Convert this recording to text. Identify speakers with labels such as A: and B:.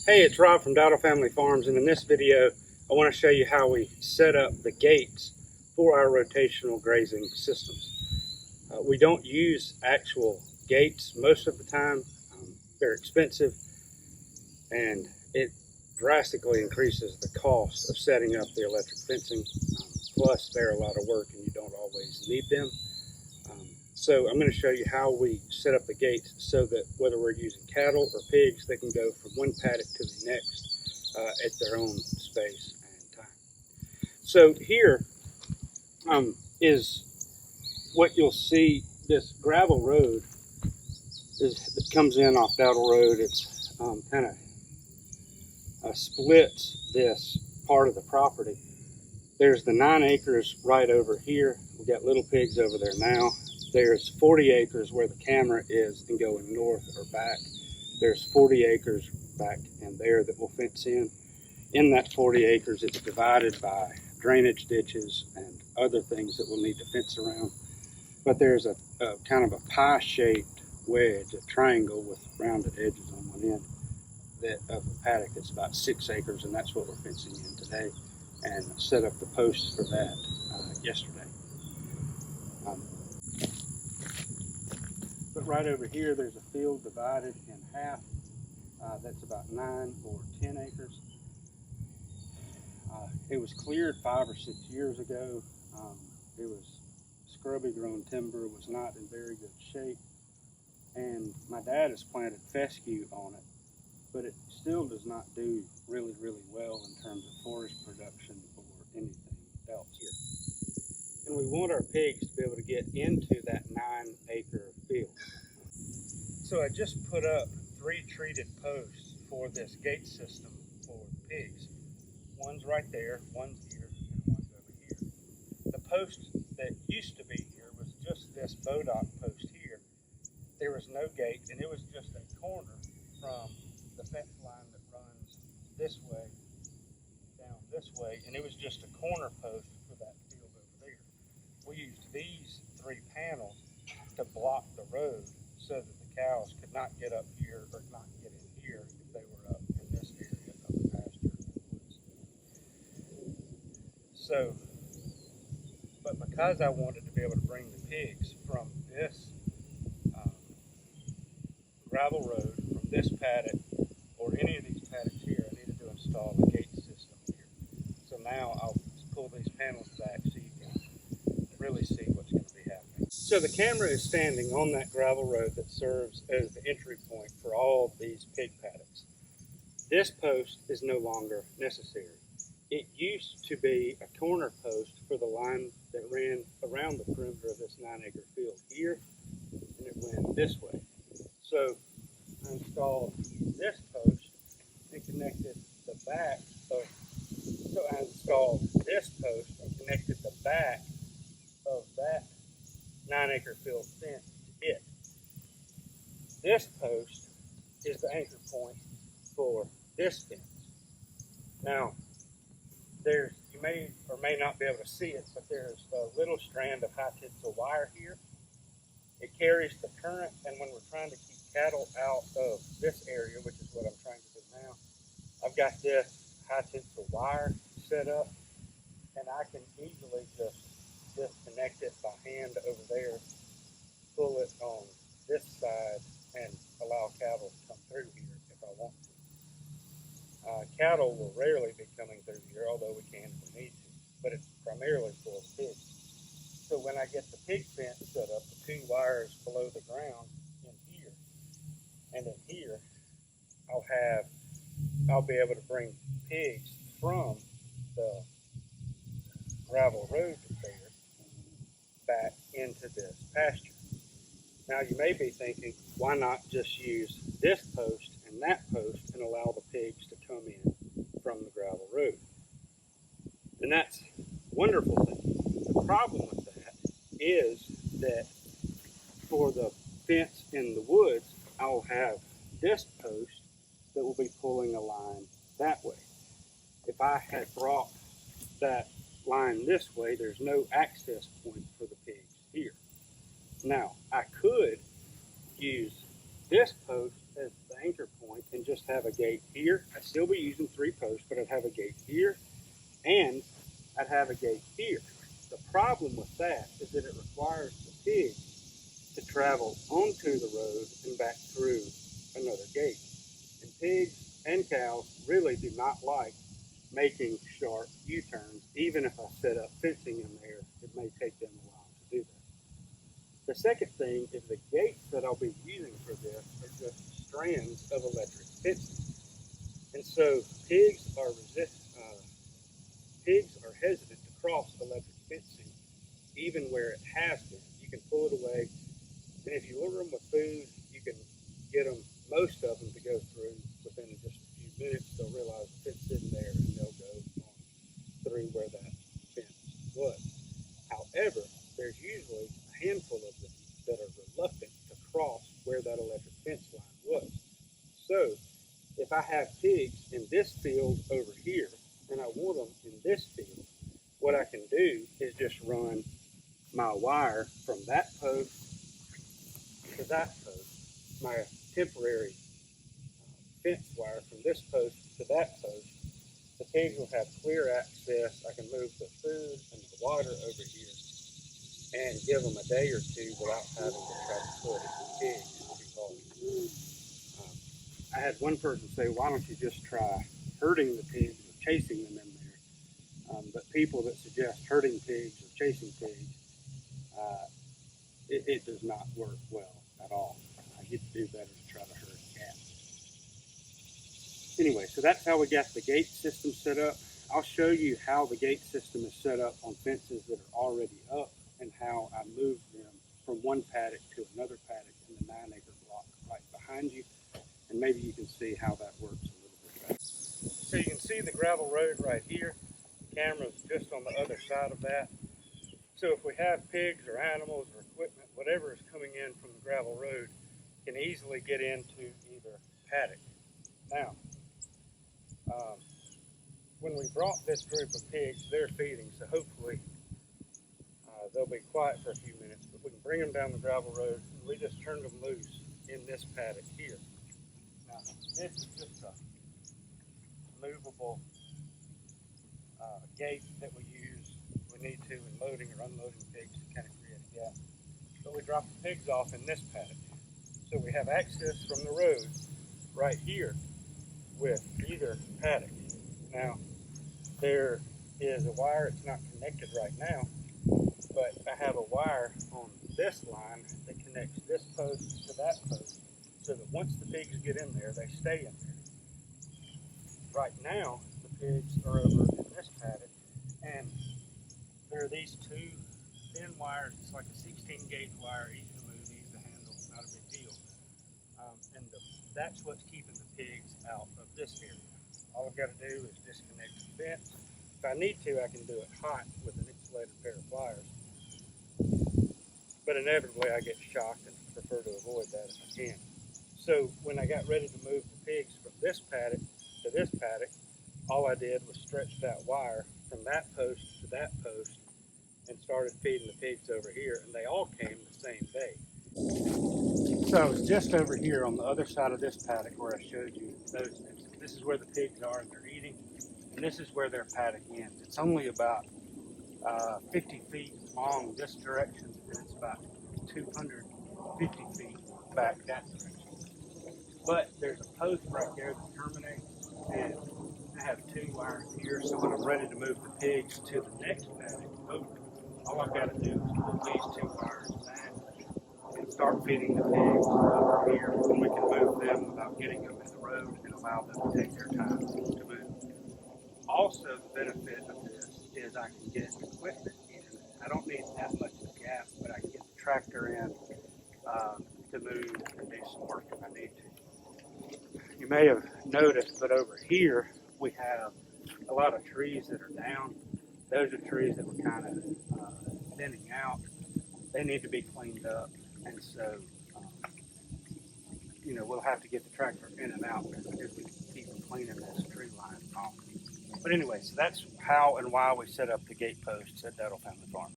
A: Hey, it's Rob from Dowdle Family Farms, and in this video I want to show you how we set up the gates for our rotational grazing systems. We don't use actual gates most of the time. They're expensive and it drastically increases the cost of setting up the electric fencing. Plus they're a lot of work and you don't always need them. So I'm going to show you how we set up the gates so that whether we're using cattle or pigs, they can go from one paddock to the next at their own space and time. So here is what you'll see. This gravel road that comes in off Dowdle Road. It's kind of splits this part of the property. There's the 9 acres right over here. We've got little pigs over there now. There's 40 acres where the camera is and going north or back. There's 40 acres back in there that we'll fence in. In that 40 acres, it's divided by drainage ditches and other things that we'll need to fence around. But there's a kind of a pie-shaped wedge, a triangle with rounded edges on one end of the paddock that's about 6 acres, and that's what we're fencing in today, and set up the posts for that yesterday. But right over here, there's a field divided in half. That's about 9 or 10 acres. It was cleared 5 or 6 years ago. It was scrubby grown timber, was not in very good shape. And my dad has planted fescue on it, but it still does not do really, really well in terms of forage production or anything else here. And we want our pigs to be able to get into that 9-acre field. So I just put up 3 treated posts for this gate system for the pigs. One's right there, one's here, and one's over here. The post that used to be here was just this Paddocks post here. There was no gate, and it was just a corner from the fence line that runs this way, down this way, and it was just a corner post for that field over there. We used these 3 panels to block the road so that the cows could not get up here or not get in here if they were up in this area of the pasture and woods. So, but because I wanted to be able to bring the pigs from this gravel road, from this paddock, or any of these paddocks here, I needed to install a gate system here. So now I'll pull these panels back so you can really see what's going to be happening. So the camera is standing on that gravel road that serves as the entry point for all these pig paddocks. This post is no longer necessary. It used to be a corner post for the line that ran around the perimeter of this 9-acre field here, and it went this way. So I installed this post and connected the back of, so I installed this post and connected the back of that 9-acre field fence to it. This post is the anchor point for this fence. Now, you may or may not be able to see it, but there's a little strand of high tensile wire here. It carries the current, and when we're trying to keep cattle out of this area, which is what I'm trying to do now, I've got this high tensile wire set up, and I can easily just disconnect it by hand over there, pull it on this side, and allow cattle to come through here if I want to. Cattle will rarely be coming through here, although we can if we need to, but it's primarily for pigs. So when I get the pig fence set up, the 2 wires below the ground in here, and in here, I'll be able to bring pigs from the gravel road that's there back into this pasture. Now you may be thinking, why not just use this post and that post and allow the pigs to come in from the gravel road? And that's a wonderful thing. The problem with that is that for the fence in the woods, I'll have this post that will be pulling a line that way. If I had brought that line this way, there's no access point for the pigs here. Now, I could use this post as the anchor point and just have a gate here. I'd still be using 3 posts, but I'd have a gate here and I'd have a gate here. The problem with that is that it requires the pig to travel onto the road and back through another gate. And pigs and cows really do not like making sharp U-turns. Even if I set up fencing in there, it may take them a while to do that. The second thing is the gates that I'll be using for this are just strands of electric fencing. And so pigs are hesitant to cross electric fencing even where it has been. You can pull it away, and if you lure them with food, you can get them, most of them, to go through within just a few minutes. They'll realize the fence isn't there and they'll go on through where that fence was. However, there's usually a handful of them that are reluctant to cross where that electric fence line was. So if I have pigs in this field over here and I want them in this field, what I can do is just run my wire from that post to that post, my temporary fence wire from this post to that post. The pigs will have clear access. I can move the food and the water over here and give them a day or two without having to try to put the pigs too hard. I had one person say, why don't you just try herding the pigs or chasing them in there? But people that suggest herding pigs or chasing pigs, it does not work well at all. You'd do better to try to herd cats. Anyway, so that's how we got the gate system set up. I'll show you how the gate system is set up on fences that are already up and how I move them from one paddock to another paddock in the 9-acre block right behind you. And maybe you can see how that works a little bit better. So you can see the gravel road right here. The camera's just on the other side of that. So if we have pigs or animals or equipment, whatever is coming in from the gravel road, can easily get into either paddock. Now, when we brought this group of pigs, they're feeding, so hopefully they'll be quiet for a few minutes, but we can bring them down the gravel road, and we just turned them loose in this paddock here. Now, this is just a movable gate that we use if we need to in loading or unloading pigs to kind of create a gap. But we drop the pigs off in this paddock. So we have access from the road right here with either paddock. Now, there is a wire, it's not connected right now, but I have a wire on this line that connects this post to that post so that once the pigs get in there, they stay in there. Right now, the pigs are over in this paddock, and there are these two thin wires. It's like a 16 gauge wire, easy to move, easy to handle, not a big deal. And that's what's keeping the pigs out of this area. All I've got to do is disconnect the fence. If I need to, I can do it hot with an insulated pair of pliers. But inevitably I get shocked and prefer to avoid that if I can. So when I got ready to move the pigs from this paddock to this paddock, all I did was stretch that wire from that post to that post and started feeding the pigs over here, and they all came the same day. So I was just over here on the other side of this paddock where I showed you those. This is where the pigs are and they're eating, and this is where their paddock ends. It's only about 50 feet long this direction, and it's about 250 feet back that direction. But there's a post right there that terminates, and I have 2 wires here, so when I'm ready to move the pigs to the next paddock over, all I've got to do is pull these 2 wires back and start feeding the pigs over here, and we can move them without getting them in the road and allow them to take their time to move. Also, the benefit of this is I can get equipment in. I don't need that much of a gap, but I can get the tractor in to move and do some work if I need to. You may have noticed, but over here we have a lot of trees that are down. Those are trees that were kind of thinning out. They need to be cleaned up, and so we'll have to get the tractor in and out as we keep cleaning this tree line off. But anyway, so that's how and why we set up the gate posts at Duddle Family Farm.